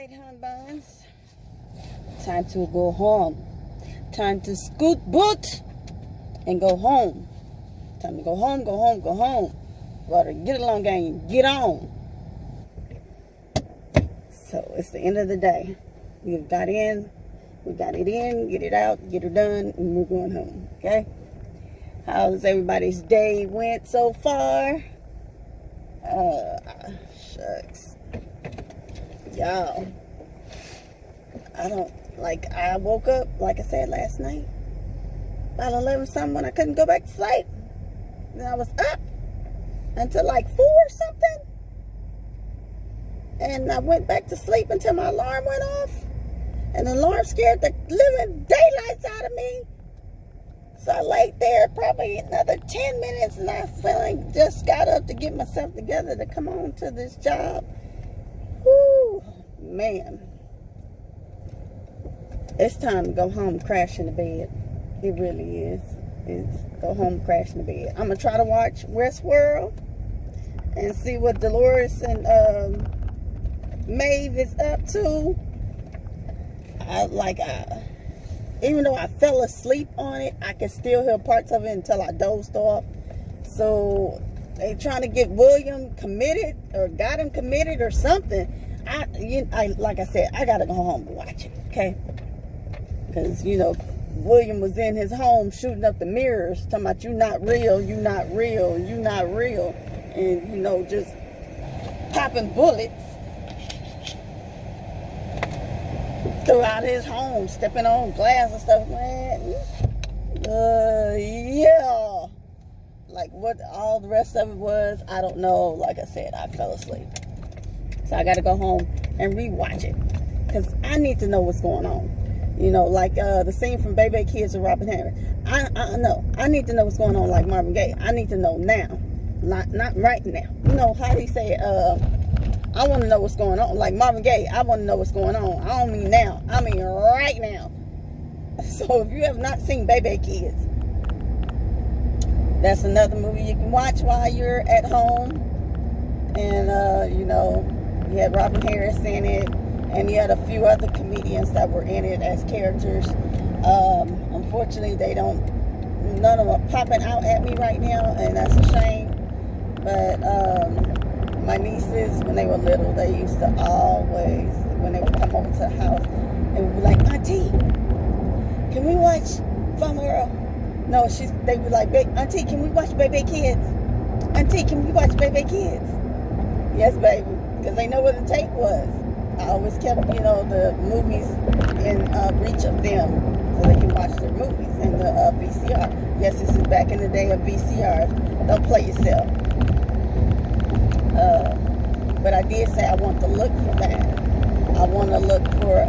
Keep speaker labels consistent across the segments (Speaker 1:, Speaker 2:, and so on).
Speaker 1: Alright, hon buns. Time to go home. Time to scoot boot and go home. Time to go home, go home, go home. Gotta get along, gang. Get on. So it's the end of the day. We got in. We got it in, get it out, get it done, and we're going home. Okay? How's everybody's day went so far? Shucks. Y'all, I woke up, like I said last night, about 11 something when I couldn't go back to sleep. And I was up until like 4 or something. And I went back to sleep until my alarm went off. And the alarm scared the living daylights out of me. So I laid there probably another 10 minutes, and I finally just got up to get myself together to come on to this job. Whoo, man. It's time to go home, crash in the bed. It really is. It's go home, crash in the bed. I'm going to try to watch Westworld and see what Dolores and Maeve is up to. Even though I fell asleep on it, I can still hear parts of it until I dozed off. So they trying to get William committed or got him committed or something. Like I said, I gotta go home and watch it, okay? Because William was in his home shooting up the mirrors, talking about you not real, you not real, you not real, and just popping bullets throughout his home, stepping on glass and stuff, man. Yeah. Like what all the rest of it was, I don't know. Like I said, I fell asleep. So I got to go home and rewatch it. Because I need to know what's going on. Like the scene from Baby Kids with Robin Harris. I know. I need to know what's going on like Marvin Gaye. I need to know now. Not right now. How do you say it? I want to know what's going on. Like Marvin Gaye, I want to know what's going on. I don't mean now. I mean right now. So if you have not seen Baby Kids, that's another movie you can watch while you're at home. And, you had Robin Harris in it. And you had a few other comedians that were in it as characters. Unfortunately, none of them are popping out at me right now. And that's a shame. But, my nieces, when they were little, they used to always, when they would come over to the house, they would be like, Auntie, can we watch Fun World? No, they would be like, Auntie, can we watch Baby Kids? Auntie, can we watch Baby Kids? Yes, baby, because they know where the tape was. I always kept, the movies in reach of them so they can watch their movies in the VCR. Yes, this is back in the day of VCRs. Don't play yourself. But I did say I want to look for that. I want to look for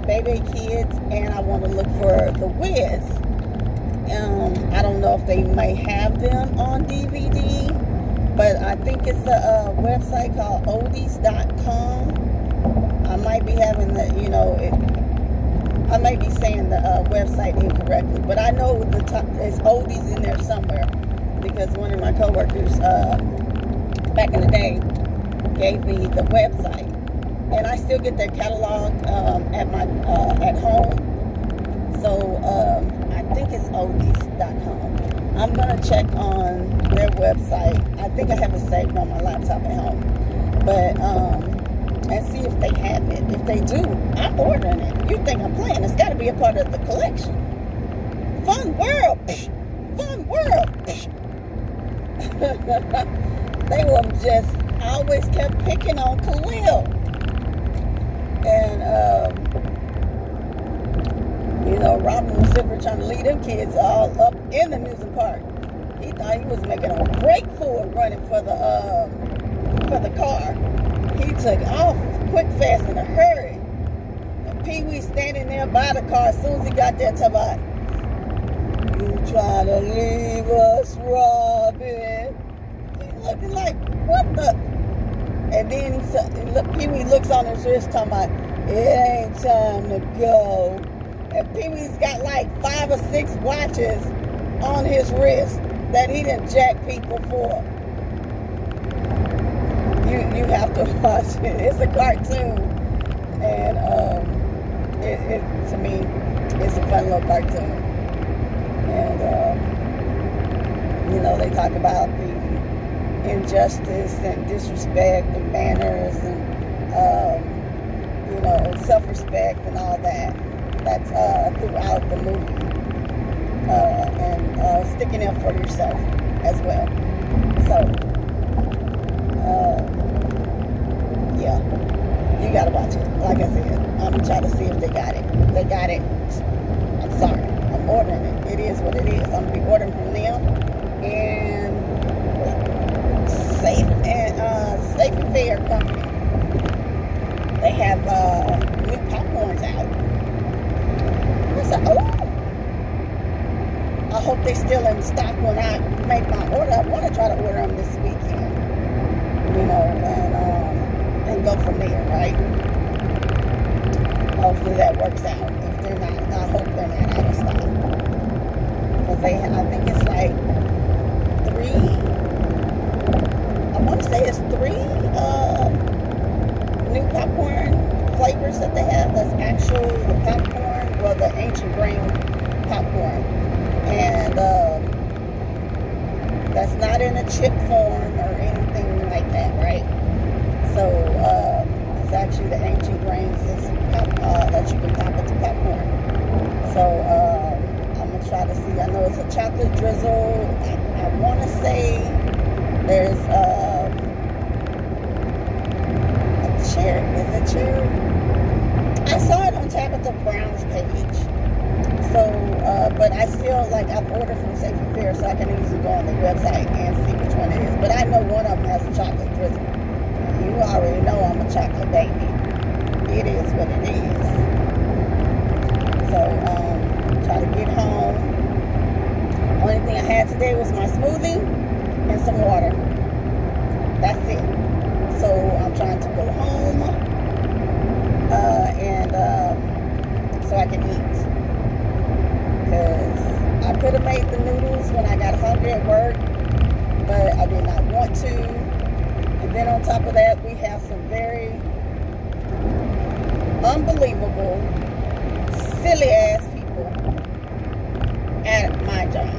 Speaker 1: Baby Kids, and I want to look for The Wiz. I don't know if they may have them on DVD, but I think it's a website called oldies.com. I might be having I may be saying the website incorrectly, but I know it's oldies in there somewhere, because one of my coworkers back in the day gave me the website, and I still get their catalog at home. So I think it's oldies.com. I'm gonna check on their website. I think I have it saved on my laptop at home, but and see if they have it. If they do, I'm ordering it. You think I'm playing? It's got to be a part of the collection. Fun World, Fun World. They were just always kept picking on Khalil. And, Robin was sitting there trying to lead them kids all up in the amusement park. He thought he was making a break for it, running for the car. He took off quick, fast, in a hurry. And Pee Wee standing there by the car as soon as he got there, talking about, "You trying to leave us, Robin?" Looking like, what the? And then Pee Wee looks on his wrist, talking about, "It ain't time to go." And Pee Wee's got like 5 or 6 watches on his wrist that he done jack people for. You have to watch it. It's a cartoon. And to me, it's a fun little cartoon. And they talk about the injustice and disrespect and manners and self-respect and all that. That's throughout the movie, and sticking up for yourself as well. So yeah, you gotta watch it. Like I said, I'm gonna try to see if they got it. If they got it, I'm sorry, I'm ordering it. It is what it is. I'm gonna be ordering from them. And Safe and Fair Company, they have new popcorns out. I said, oh, I hope they're still in stock when I make my order. I want to try to order them this weekend, and go from there, right? Hopefully that works out. If they're not, I hope they're not out of stock, because I think it's like three new popcorn flavors that they have. That's actual the popcorn, well, the ancient grain popcorn, and that's not in a chip form or anything like that, right? So it's actually the ancient grains that you can pop into popcorn. So I'm gonna try to see. I know it's a chocolate drizzle. I want to say there's cherry. Is it cherry? I saw it on Tabitha Brown's page. So, but I still, I've ordered from Safe and Fair, so I can easily go on the website and see which one it is. But I know one of them has a chocolate drizzle. You already know I'm a chocolate baby. It is what it is. So, try to get home. Only thing I had today was my smoothie and some water. That's it. So I'm trying to go home, and so I can eat, because I could have made the noodles when I got hungry at work, but I did not want to. And then on top of that, we have some very unbelievable, silly ass people at my job,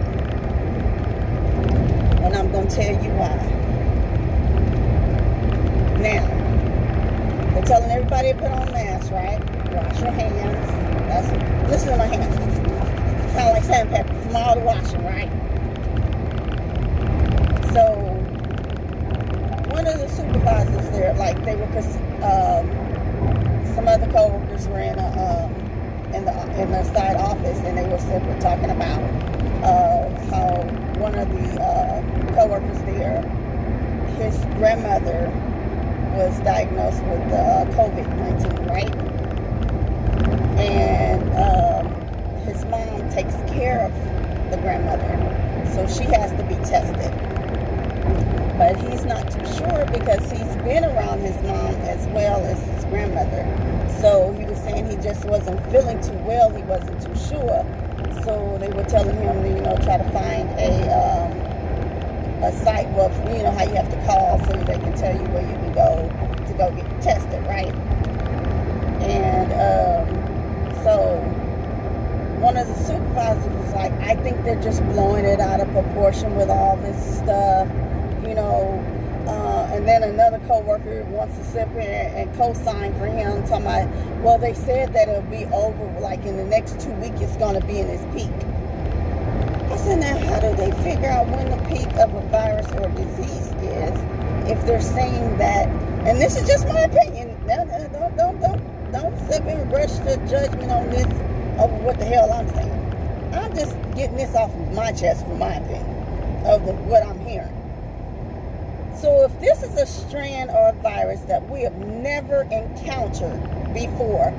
Speaker 1: and I'm gonna tell you why. Now, they're telling everybody to put on masks, right? Wash your hands. Listen to my hands. Sound like sandpaper from all the washing, right? So, one of the supervisors there, some other coworkers were in the side office, and they were simply talking about how one of the coworkers there, his grandmother was diagnosed with COVID-19, right? And his mom takes care of the grandmother, so she has to be tested. But he's not too sure, because he's been around his mom as well as his grandmother. So he was saying he just wasn't feeling too well. He wasn't too sure. So they were telling him to, try to find a site where, how you have to call so they can tell you where you can go to go get tested, right? And so one of the supervisors was like, I think they're just blowing it out of proportion with all this stuff, and then another coworker wants to sit here and co-sign for him, talking about, well, they said that it'll be over, in the next 2 weeks, it's going to be in its peak. I said, now, how do they figure out when the peak of a virus or disease is if they're saying that? And this is just my opinion. Don't sit here and brush the judgment on this over what the hell I'm saying. I'm just getting this off of my chest for my opinion of what I'm hearing. So if this is a strand or a virus that we have never encountered before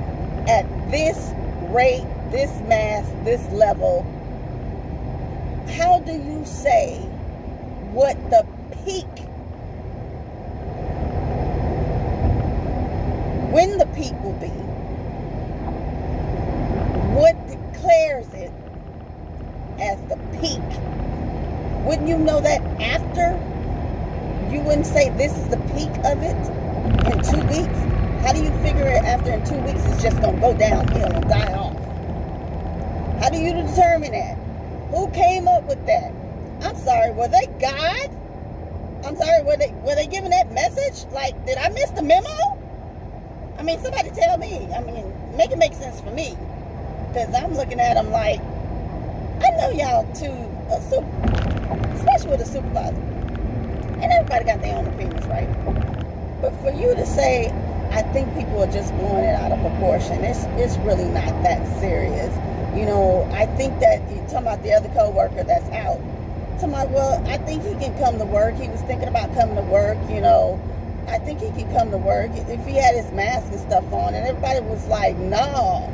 Speaker 1: at this rate, this mass, this level, how do you say what the peak, when the peak will be? What declares it as the peak? Wouldn't you know that after? You wouldn't say this is the peak of it in 2 weeks. How do you figure it after in 2 weeks it's just going to go downhill and die off? How do you determine that? Who came up with that? I'm sorry, were they God? I'm sorry, were they giving that message? Like, did I miss the memo? I mean, somebody tell me. I mean, make it make sense for me. Because I'm looking at them like, I know y'all too, especially with a supervisor. And everybody got their own opinions, right? But for you to say, I think people are just blowing it out of proportion, it's really not that serious. You know, I think that, you're talking about the other co-worker that's out. Talking about, well, I think he can come to work. He was thinking about coming to work, you know. I think he can come to work if he had his mask and stuff on. And everybody was like, no.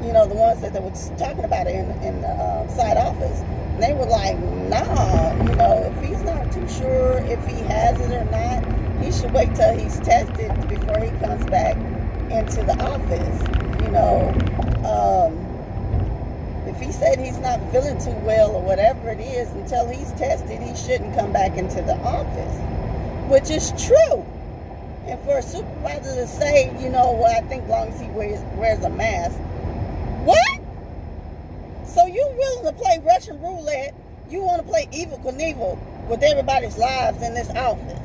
Speaker 1: You know, the ones that they were talking about it in the side office. And they were like, nah, you know, if he's not too sure if he has it or not, he should wait till he's tested before he comes back into the office. You know, if he said he's not feeling too well or whatever it is, until he's tested, he shouldn't come back into the office, which is true. And for a supervisor to say, you know, well, I think as long as he wears a mask. What? So you willing to play Russian roulette? You want to play Evil Knievel with everybody's lives in this office?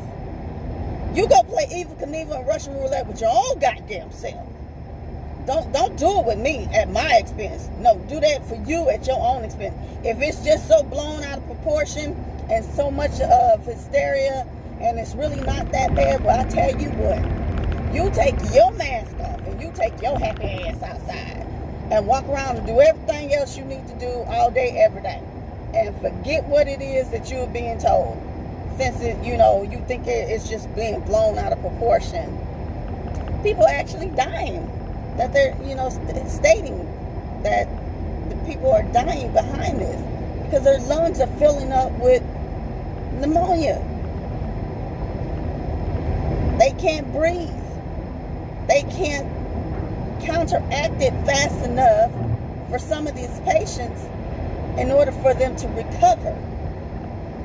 Speaker 1: You go play Evil Knievel and Russian roulette with your own goddamn self. Don't do it with me at my expense. No, do that for you at your own expense. If it's just so blown out of proportion and so much of hysteria and it's really not that bad, well, I tell you what, you take your mask off and you take your happy ass outside and walk around and do everything else you need to do all day, every day. And forget what it is that you're being told. Since it, you know, you think it's just being blown out of proportion. People are actually dying. That they're, you know, stating that the people are dying behind this because their lungs are filling up with pneumonia. They can't breathe. They can't counteract it fast enough for some of these patients in order for them to recover.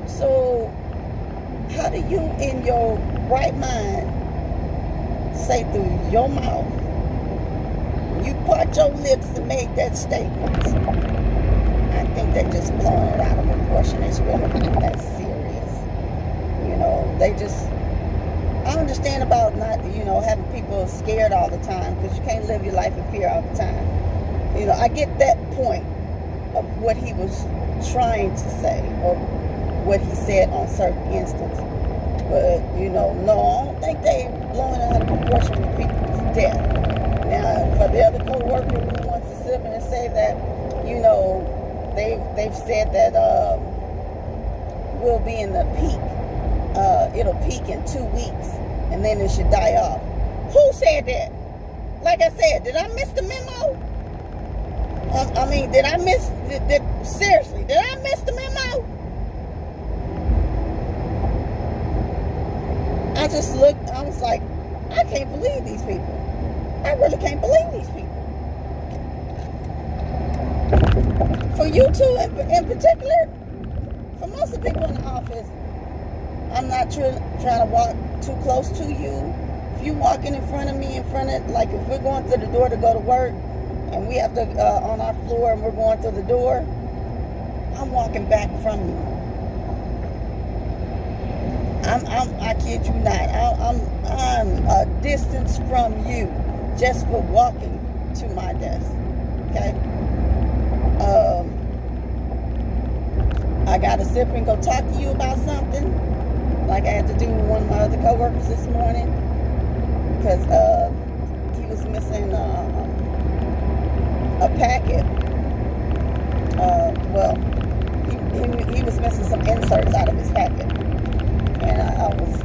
Speaker 1: So how do you in your right mind say through your mouth, you part your lips and make that statement? I think they're just blowing it out of proportion. It's really not that serious. You know, they just, I understand about not, you know, having people scared all the time because you can't live your life in fear all the time. You know, I get that point of what he was trying to say or what he said on certain instances. But, you know, no, I don't think they blowing it out of proportion with people's death. Now, for the other co-worker who wants to sit up and say that, you know, they've said that we'll be in the peak. It'll peak in 2 weeks, and then it should die off. Who said that? Like I said, did I miss the memo? I mean, did I miss? Seriously, did I miss the memo? I just looked. I was like, I can't believe these people. I really can't believe these people. For you two in particular, for most of the people in the office, I'm not trying to walk too close to you. If you walking in front of me, like if we're going through the door to go to work, and we have to, on our floor, and we're going through the door, I'm walking back from you. I kid you not. I'm a distance from you just for walking to my desk. Okay? I got to sit and go talk to you about something, like I had to do with one of my other coworkers this morning, because he was missing a packet. Well, he was missing some inserts out of his packet, and I was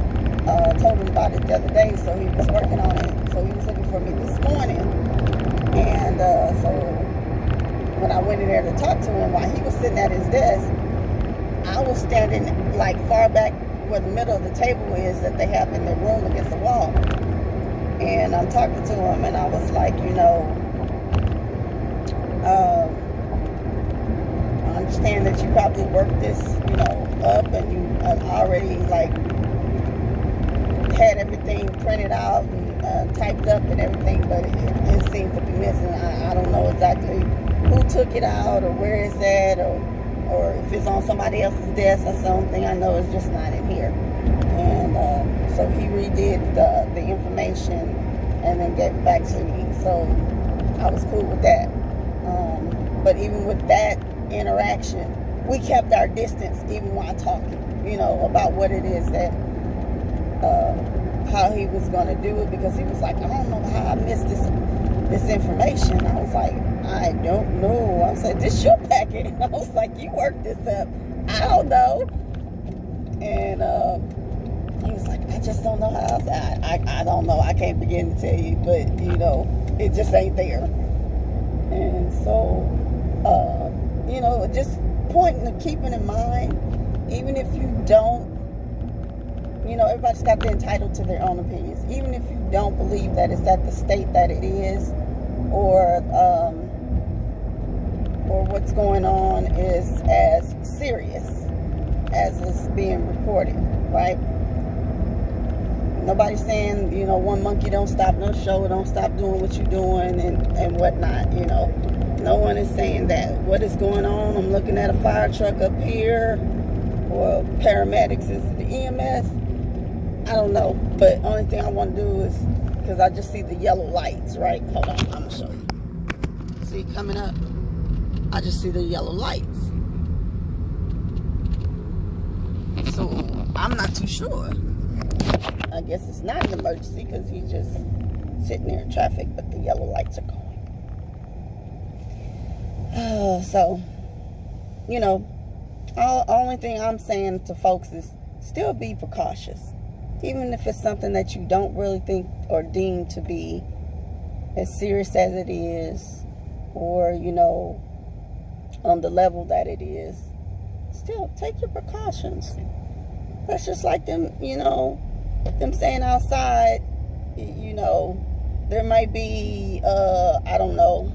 Speaker 1: told him about it the other day, so he was working on it. So he was looking for me this morning, and so when I went in there to talk to him while he was sitting at his desk, I was standing like far back where the middle of the table is that they have in their room against the wall. And I'm talking to him, and I was like, you know, I understand that you probably worked this, you know, up, and you already like had everything printed out and typed up and everything, but it seems to be missing. I don't know exactly who took it out or where it's at, or if it's on somebody else's desk. That's the only thing I know. It's just not in here. And so he redid the information and then gave it back to me. So I was cool with that. But even with that interaction, we kept our distance even while talking, you know, about what it is that, how he was going to do it, because he was like, I don't know how I missed this information. I was like, I don't know. I was like, this your packet. I was like, you worked this up. I don't know. And he was like, I just don't know how. I was like, I don't know. I can't begin to tell you, but you know, it just ain't there. And so, you know, just pointing and keeping in mind, even if you don't, you know, everybody's got to be entitled to their own opinions. Even if you don't believe that it's at the state that it is, or what's going on is as serious as it's being reported, right? Nobody's saying, you know, one monkey don't stop no show, don't stop doing what you're doing and whatnot, you know. No one is saying that. What is going on? I'm looking at a fire truck up here, or paramedics. Is it the EMS? I don't know. But only thing I want to do is, because I just see the yellow lights, right? Hold on, I'm going to show you. See, coming up, I just see the yellow lights. So, I'm not too sure. I guess it's not an emergency because he's just sitting there in traffic, but the yellow lights are going. So, you know, only thing I'm saying to folks is still be precautious. Even if it's something that you don't really think or deem to be as serious as it is, or, you know, on the level that it is, still take your precautions. That's just like them, you know, them saying outside, you know, there might be, I don't know,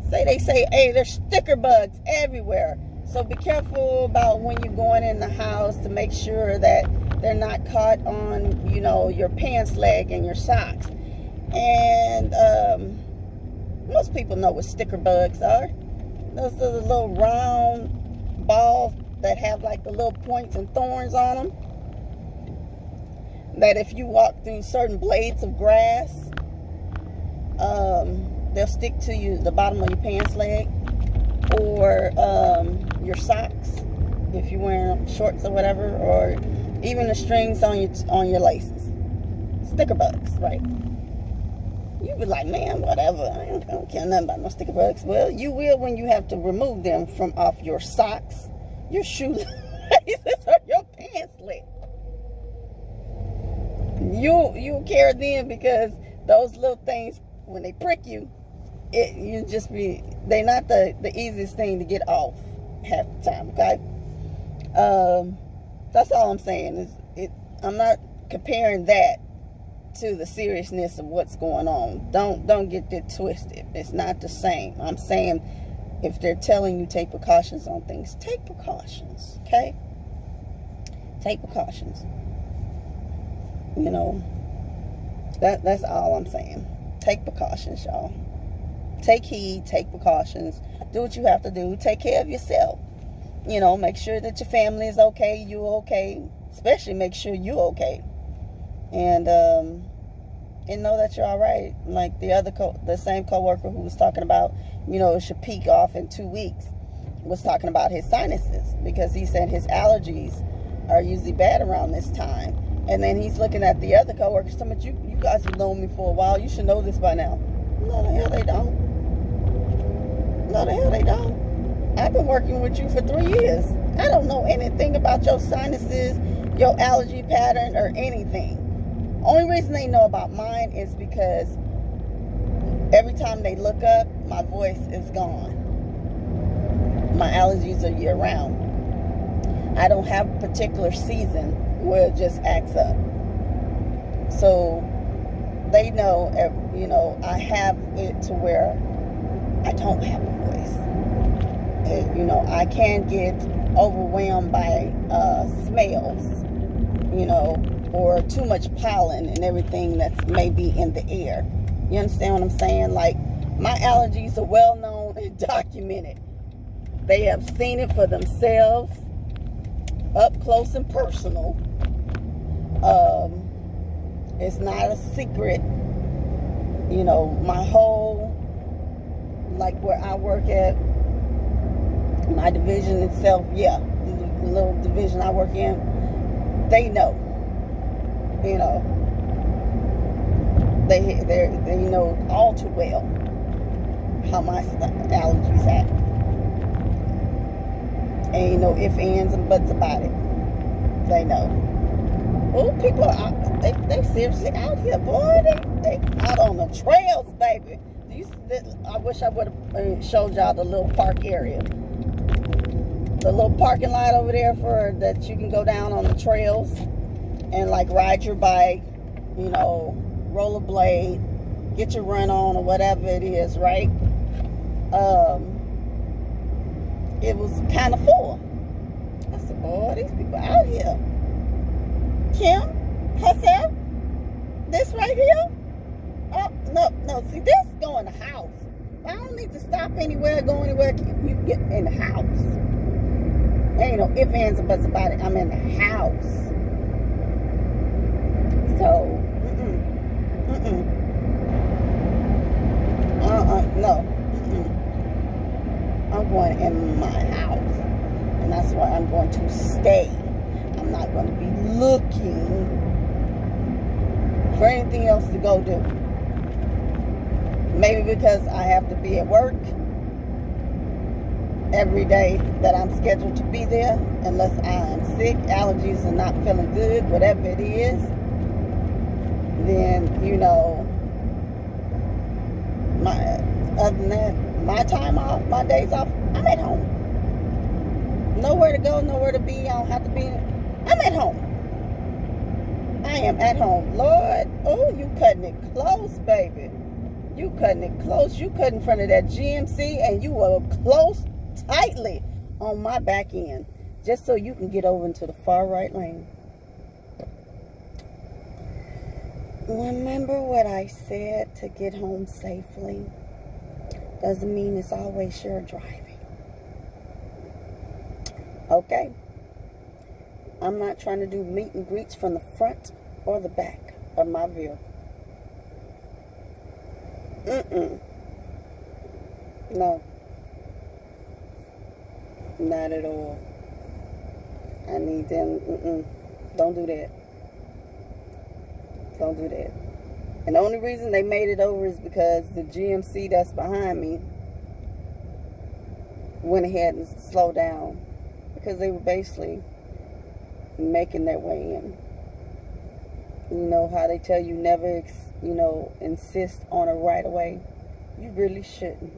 Speaker 1: they say, hey, there's sticker bugs everywhere. So be careful about when you're going in the house to make sure that they're not caught on, you know, your pants leg and your socks. And most people know what sticker bugs are. Those are the little round balls that have like the little points and thorns on them. That if you walk through certain blades of grass, they'll stick to you, the bottom of your pants leg, or your socks if you're wearing shorts or whatever, or even the strings on your laces. Sticker bugs, right? You be like, man, whatever. I don't care nothing about no sticker bugs. Well, you will when you have to remove them from off your socks, your shoelaces, or your pants leg. You'll care then, because those little things, when they prick you, they're not the easiest thing to get off half the time, okay? That's all I'm saying. I'm not comparing that to the seriousness of what's going on. Don't get it twisted. It's not the same. I'm saying if they're telling you take precautions on things, take precautions, okay? Take precautions. You know, that's all I'm saying. Take precautions, y'all. Take heed, take precautions. Do what you have to do. Take care of yourself. You know, make sure that your family is okay, you're okay. Especially make sure you're okay. And know that you're all right. Like the same coworker who was talking about, you know, it should peak off in 2 weeks, was talking about his sinuses, because he said his allergies are usually bad around this time. And then he's looking at the other coworkers, some of you guys have known me for a while, you should know this by now. No, the hell they don't. No, the hell they don't. I've been working with you for 3 years. I don't know anything about your sinuses, your allergy pattern, or anything. Only reason they know about mine is because every time they look up, my voice is gone. My allergies are year round. I don't have a particular season where it just acts up. So they know, you know, I have it to where I don't have a voice. You know, I can get overwhelmed by smells, you know, or too much pollen and everything that's maybe in the air. You understand what I'm saying? Like, my allergies are well known and documented. They have seen it for themselves, up close and personal. It's not a secret. You know, my whole, like where I work at, my division itself, yeah, the little division I work in, they know. You know, they know all too well how my allergies act. Ain't no ifs, ands, and buts about it. They know. Oh, people are out, they seriously out here, boy. They out on the trails, baby. I wish I would have showed y'all the little park area. The little parking lot over there for that you can go down on the trails and like ride your bike, you know, rollerblade, get your run on or whatever it is, right? It was kind of full. I said, boy, these people out here. Kim, herself, this right here. Oh, no, see, this go in the house. I don't need to stop anywhere, go anywhere. You get in the house. There ain't no ifs, ands, and buts about it. I'm in the house. So, no. I'm going in my house. And that's where I'm going to stay. I'm not going to be looking for anything else to go do. Maybe because I have to be at work every day that I'm scheduled to be there, unless I am sick, allergies are not feeling good, whatever it is, then, you know, other than that, my time off, my days off, I'm at home. Nowhere to go, nowhere to be. I don't have to be. I'm at home. I am at home. Lord, oh, you cutting it close, baby. You cutting it close. You cut in front of that GMC and you were close tightly on my back end, just so you can get over into the far right lane. Remember what I said to get home safely? Doesn't mean it's always your driving. Okay? I'm not trying to do meet and greets from the front or the back of my vehicle. No. Not at all. I need them. Don't do that. Don't do that. And the only reason they made it over is because the GMC that's behind me went ahead and slowed down, because they were basically making their way in. You know how they tell you never, insist on a right of way? You really shouldn't.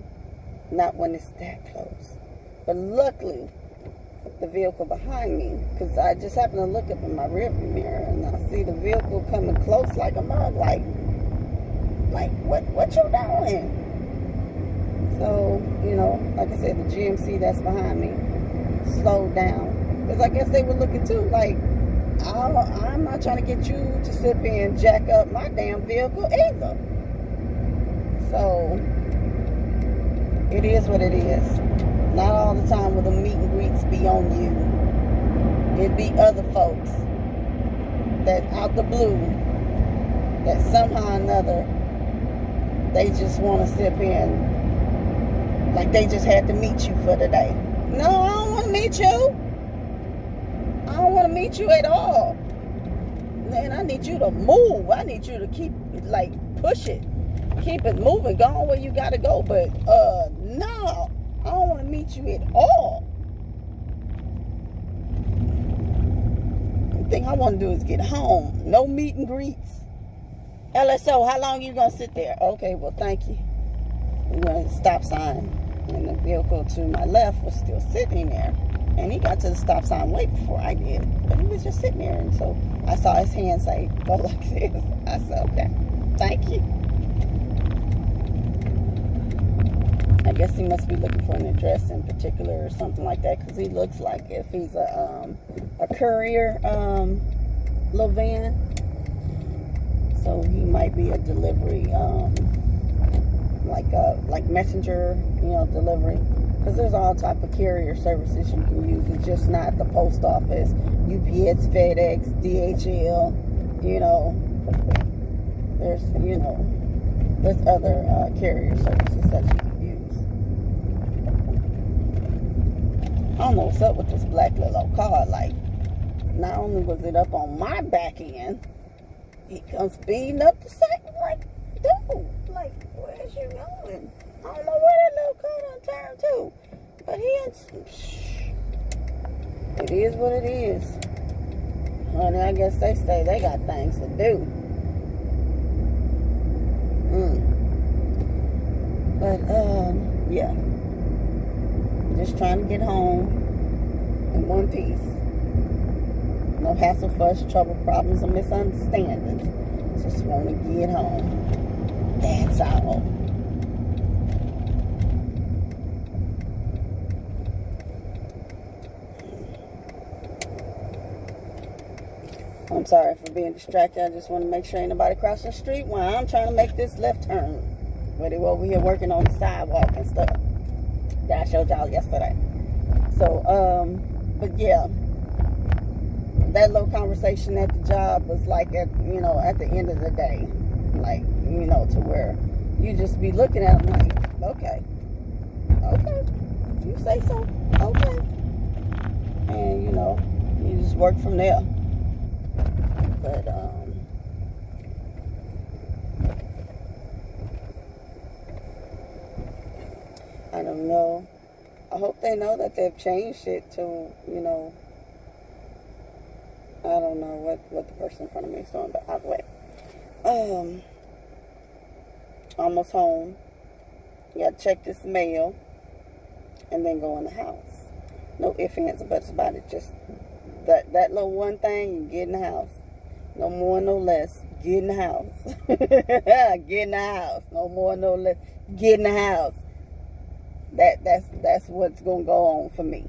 Speaker 1: Not when it's that close. But luckily, the vehicle behind me, because I just happened to look up in my rearview mirror and I see the vehicle coming close like a mug, like what you doing? So, like I said, the GMC that's behind me slowed down, because I guess they were looking too, like, I'm not trying to get you to sit here and jack up my damn vehicle either. So, it is what it is. Not all the time will the meet and greets be on you. It be other folks that out the blue, that somehow or another, they just want to sit here and like they just had to meet you for the day. No, I don't want to meet you. I don't want to meet you at all. Man, I need you to move. I need you to keep, push it. Keep it moving. Go on where you got to go. But, no. I don't want to meet you at all. The thing I want to do is get home. No meet and greets. LSO, how long you going to sit there? Okay, well, thank you. We went to the stop sign. And the vehicle to my left was still sitting there. And he got to the stop sign way before I did. But he was just sitting there. And so I saw his hand say, go like this. I said, okay, thank you. I guess he must be looking for an address in particular or something like that, because he looks like if he's a courier little van. So he might be a delivery, like messenger, delivery. Because there's all type of carrier services you can use. It's just not the post office, UPS, FedEx, DHL. There's other carrier services that you can use. I don't know what's up with this black little car. Like, not only was it up on my back end, he comes speeding up the side. Like, dude, like, where's you going? I don't know where that little car done turned to. But it is what it is. Honey, I guess they say they got things to do. But, yeah. Just trying to get home in one piece. No hassle, fuss, trouble, problems, or misunderstandings. Just want to get home. That's all. I'm sorry for being distracted. I just want to make sure ain't nobody crossing the street while I'm trying to make this left turn. But they were over here working on the sidewalk and stuff that I showed y'all yesterday. So, but yeah, that little conversation at the job was like at the end of the day, like, to where you just be looking at them like, okay, if you say so, okay. And, you just work from there. But, I don't know. I hope they know that they've changed it to, I don't know what the person in front of me is doing, but either way. Almost home. You gotta check this mail and then go in the house. No ifs, ands, or buts about it. Just that little one thing, you get in the house. No more, no less. Get in the house. Get in the house. No more, no less. Get in the house. That's what's gonna go on for me.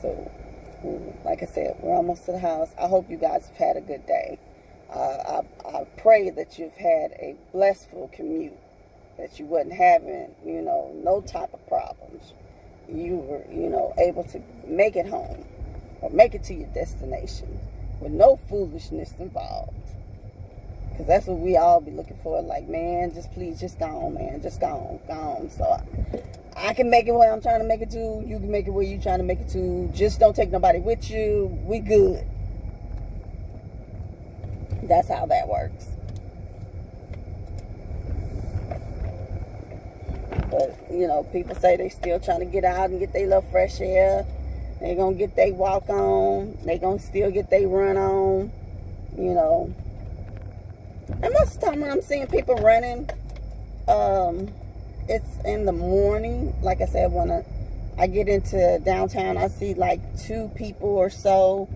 Speaker 1: So, like I said, we're almost to the house. I hope you guys have had a good day. I pray that you've had a blissful commute, that you wasn't having, no type of problems. You were, able to make it home or make it to your destination with no foolishness involved. Because that's what we all be looking for. Like, man, just please, just go on, man. Just go on. So I can make it where I'm trying to make it to. You can make it where you're trying to make it to. Just don't take nobody with you. We good. That's how that works. But, people say they still trying to get out and get their little fresh air. They going to get their walk on. They going to still get their run on. And most of the time when I'm seeing people running, it's in the morning. Like I said, when I get into downtown, I see like 2 people or so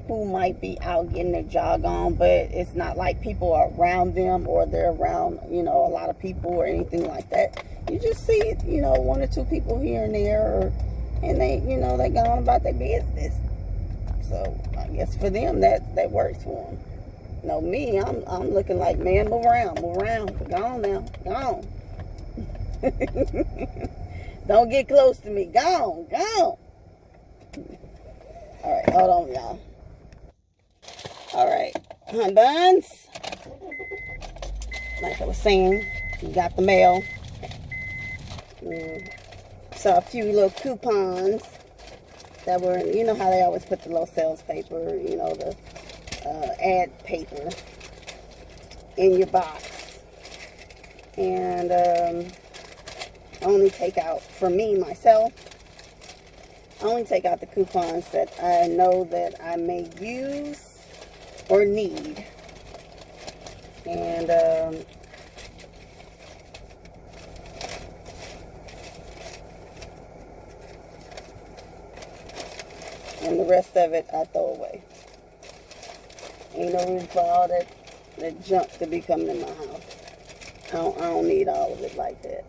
Speaker 1: who might be out getting their jog on, but it's not like people are around them or they're around, a lot of people or anything like that. You just see, 1 or 2 people here and there, and they, they go on about their business. So I guess for them, that works for them. Me, I'm looking like, man, move around. Go on now, go on. Don't get close to me. Go on. All right, hold on, y'all. All right, buns. Like I was saying, you got the mail. Saw a few little coupons that were, how they always put the little sales paper, the ad paper in your box. And I only take out, for me, myself, I only take out the coupons that I know that I may use or need. And the rest of it I throw away. Ain't no room for all that junk to be coming in my house. I don't need all of it like that.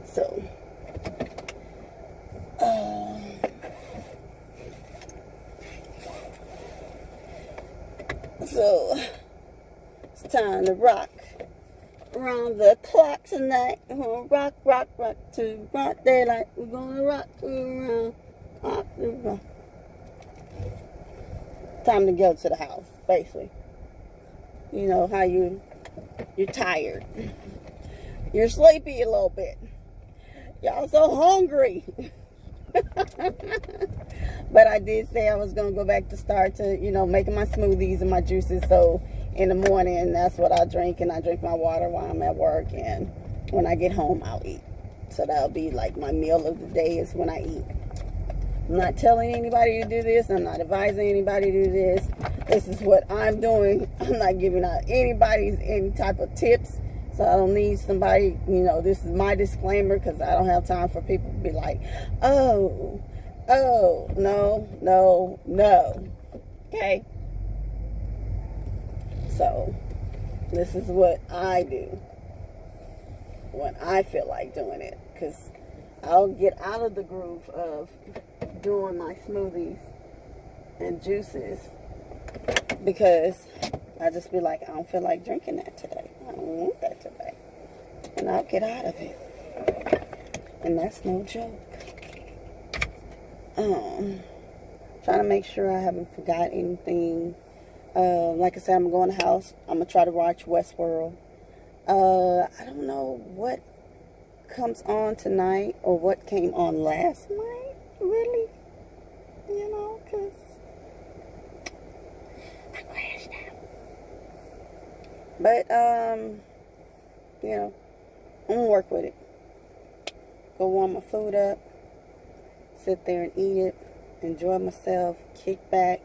Speaker 1: So So it's time to rock around the clock tonight. We're gonna rock, rock, rock to rock daylight. We're gonna rock around clock to rock. Time to go to the house, basically. You know how you're tired. You're sleepy a little bit. Y'all so hungry. But I did say I was going to go back to start to, making my smoothies and my juices. So in the morning, that's what I drink. And I drink my water while I'm at work. And when I get home, I'll eat. So that'll be like my meal of the day is when I eat. I'm not telling anybody to do this. I'm not advising anybody to do this. This is what I'm doing. I'm not giving out anybody's any type of tips. So I don't need somebody, this is my disclaimer because I don't have time for people to be like, oh, no. Okay? So this is what I do when I feel like doing it, because I'll get out of the groove of doing my smoothies and juices because I just be like, I don't feel like drinking that today. I don't want that today. And I'll get out of it. And that's no joke. Trying to make sure I haven't forgot anything. Like I said, I'm going to the house. I'm going to try to watch Westworld. I don't know what comes on tonight or what came on last night, really. Because I crashed out. But, I'm going to work with it. Go warm my food up. Sit there and eat it. Enjoy myself. Kick back.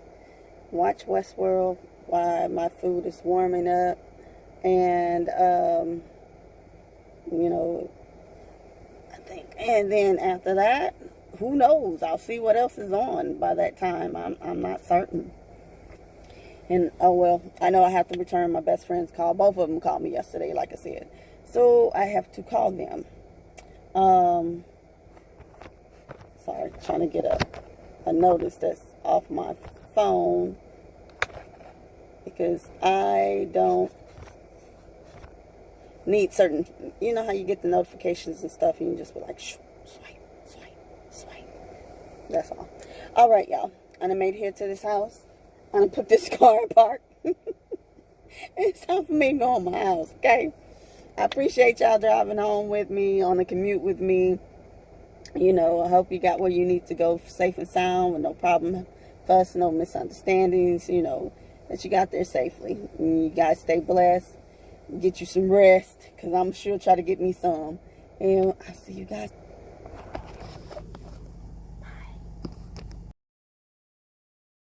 Speaker 1: Watch Westworld while my food is warming up. And, I think. And then after that, who knows? I'll see what else is on by that time. I'm not certain. And, oh well, I know I have to return my best friend's call. Both of them called me yesterday, like I said. So I have to call them. Sorry, trying to get a notice that's off my phone. Because I don't need certain, you know how you get the notifications and stuff and you just be like, swipe. That's all. All right, y'all. I done made it here to this house. I done put this car in park. It's time for me to go home my house, okay? I appreciate y'all driving home with me, on the commute with me. I hope you got where you need to go safe and sound with no problem, fuss, no misunderstandings, that you got there safely. And you guys stay blessed. Get you some rest, because I'm sure try to get me some. And I'll see you guys.